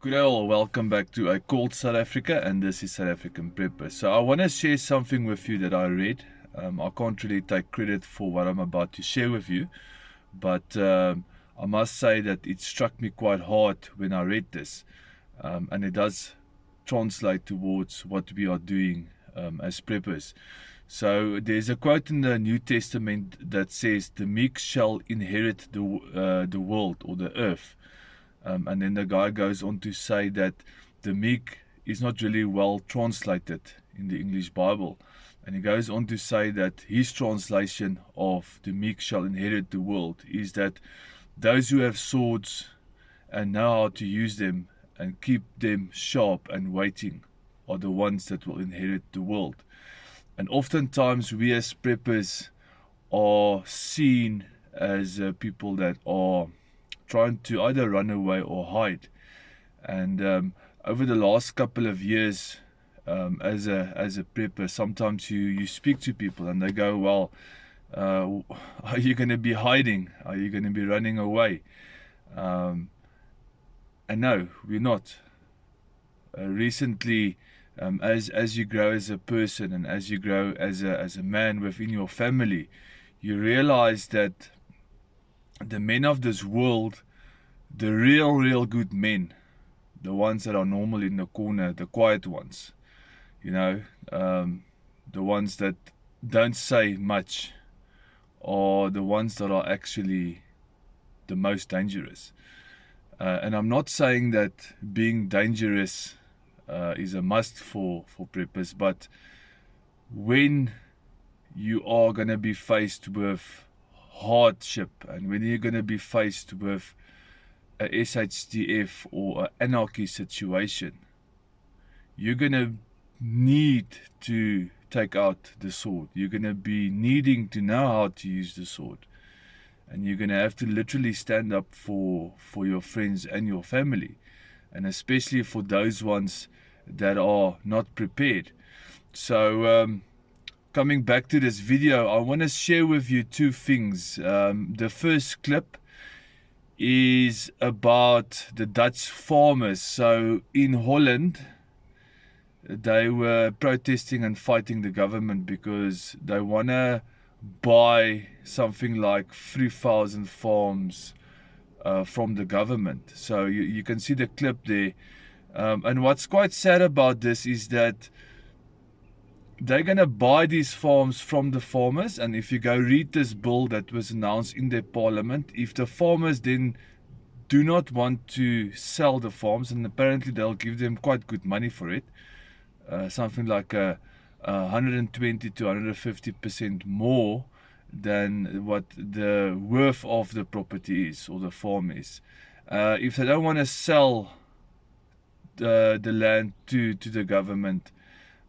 Good day all, welcome back to I Called South Africa, and this is South African Prepper. So I want to share something with you that I read. I can't really take credit for what I'm about to share with you, but I must say that it struck me quite hard when I read this, and it does translate towards what we are doing as preppers. So there's a quote in the New Testament that says, "The meek shall inherit the world or the earth." And then the guy goes on to say that the meek is not really well translated in the English Bible. And he goes on to say that his translation of the meek shall inherit the world is that those who have swords and know how to use them and keep them sharp and waiting are the ones that will inherit the world. And oftentimes we as preppers are seen as people that are trying to either run away or hide. And over the last couple of years, as a prepper, sometimes you speak to people and they go, well, are you going to be hiding? Are you going to be running away? And no, we're not. Recently, as you grow as a person and as you grow as a man within your family, you realize that the men of this world, the real good men, the ones that are normal in the corner, the quiet ones, the ones that don't say much, are the ones that are actually the most dangerous. And I'm not saying that being dangerous is a must for preppers, but when you are going to be faced with hardship and when you're going to be faced with a SHTF or an anarchy situation, you're going to need to take out the sword. You're going to be needing to know how to use the sword. And you're going to have to literally stand up for your friends and your family. And especially for those ones that are not prepared. So, coming back to this video, I want to share with you two things. The first clip is about the Dutch farmers. So in Holland, they were protesting and fighting the government because they want to buy something like 3,000 farms from the government. So you can see the clip there. And what's quite sad about this is that they're going to buy these farms from the farmers, and if you go read this bill that was announced in their parliament, if the farmers then do not want to sell the farms, and apparently they'll give them quite good money for it, something like 120 to 150% more than what the worth of the property is or the farm is. If they don't want to sell the land to the government,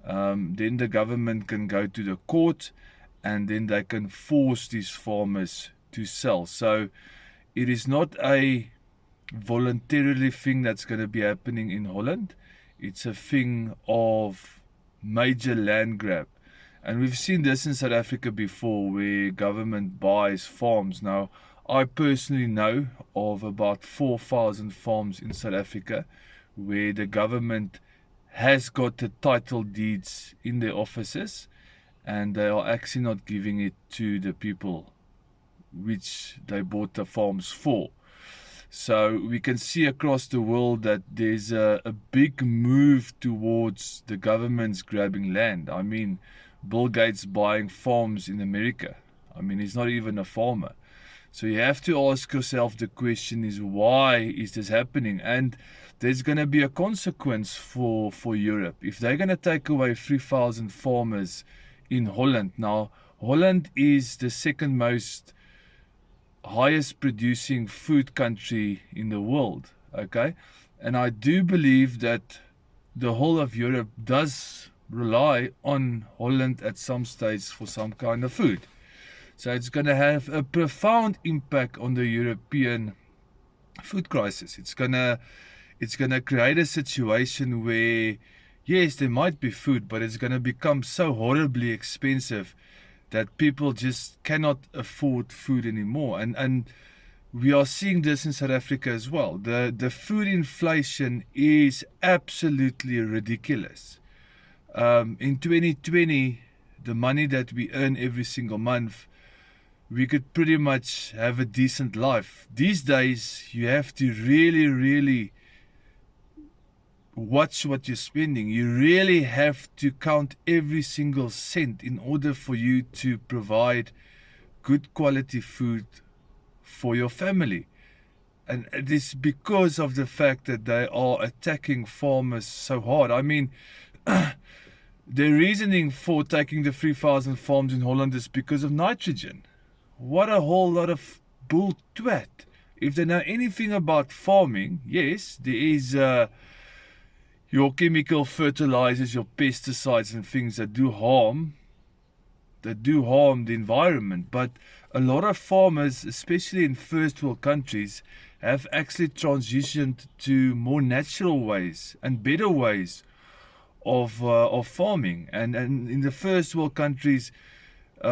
then the government can go to the court and then they can force these farmers to sell. So it is not a voluntarily thing that's going to be happening in Holland. It's a thing of major land grab. And we've seen this in South Africa before, where government buys farms. Now, I personally know of about 4,000 farms in South Africa where the government has got the title deeds in their offices and they are actually not giving it to the people which they bought the farms for. So we can see across the world that there's a big move towards the governments grabbing land. I mean, Bill Gates buying farms in America. I mean, he's not even a farmer. So you have to ask yourself, the question is, why is this happening? And there's going to be a consequence for Europe. If they're going to take away 3,000 farmers in Holland. Now, Holland is the second most highest producing food country in the world. Okay? And I do believe that the whole of Europe does rely on Holland at some stage for some kind of food. So it's going to have a profound impact on the European food crisis. It's going to create a situation where, yes, there might be food, but it's going to become so horribly expensive that people just cannot afford food anymore. And we are seeing this in South Africa as well. The food inflation is absolutely ridiculous. In 2020, the money that we earn every single month, we could pretty much have a decent life. These days, you have to really watch what you're spending. You really have to count every single cent in order for you to provide good quality food for your family. And it is because of the fact that they are attacking farmers so hard. I mean, the reasoning for taking the 3,000 farms in Holland is because of nitrogen. What a whole lot of bull twat. If they know anything about farming, yes, there is your chemical fertilizers, your pesticides and things that do harm the environment. But a lot of farmers, especially in first world countries, have actually transitioned to more natural ways and better ways of farming. And in the first world countries,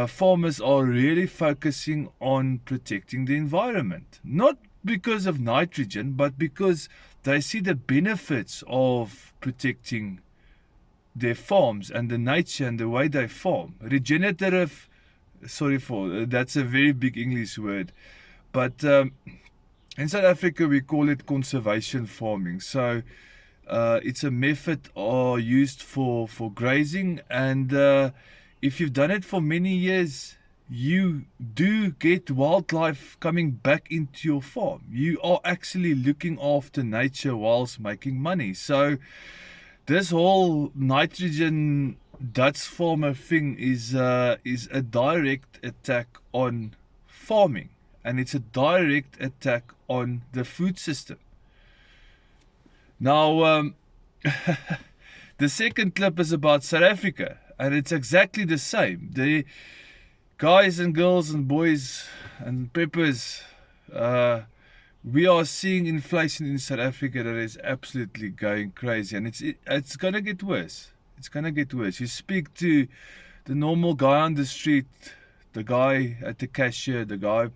farmers are really focusing on protecting the environment. Not because of nitrogen, but because they see the benefits of protecting their farms and the nature and the way they farm. Regenerative, that's a very big English word. But in South Africa, we call it conservation farming. So it's a method used for grazing, and if you've done it for many years, you do get wildlife coming back into your farm. You are actually looking after nature whilst making money. So this whole nitrogen Dutch farmer thing is a direct attack on farming, and it's a direct attack on the food system. Now, the second clip is about South Africa, and it's exactly the same. The guys and girls and boys and preppers, we are seeing inflation in South Africa that is absolutely going crazy, and it's gonna get worse. It's gonna get worse. You speak to the normal guy on the street, the guy at the cashier, the guy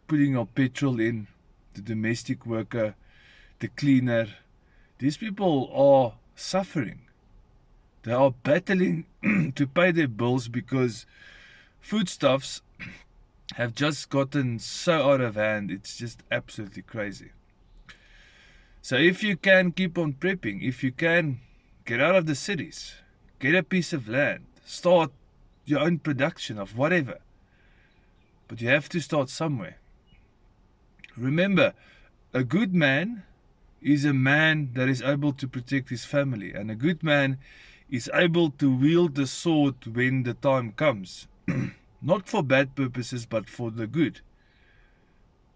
putting your petrol in, the domestic worker, the cleaner. These people are suffering. They are battling to pay their bills because foodstuffs have just gotten so out of hand. It's just absolutely crazy. So if you can keep on prepping, if you can get out of the cities, get a piece of land, start your own production of whatever, but you have to start somewhere. Remember, a good man is a man that is able to protect his family, and a good man is able to wield the sword when the time comes. Not for bad purposes, but for the good.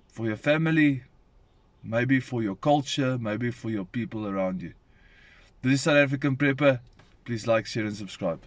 For your family, maybe for your culture, maybe for your people around you. This is South African Prepper. Please like, share and subscribe.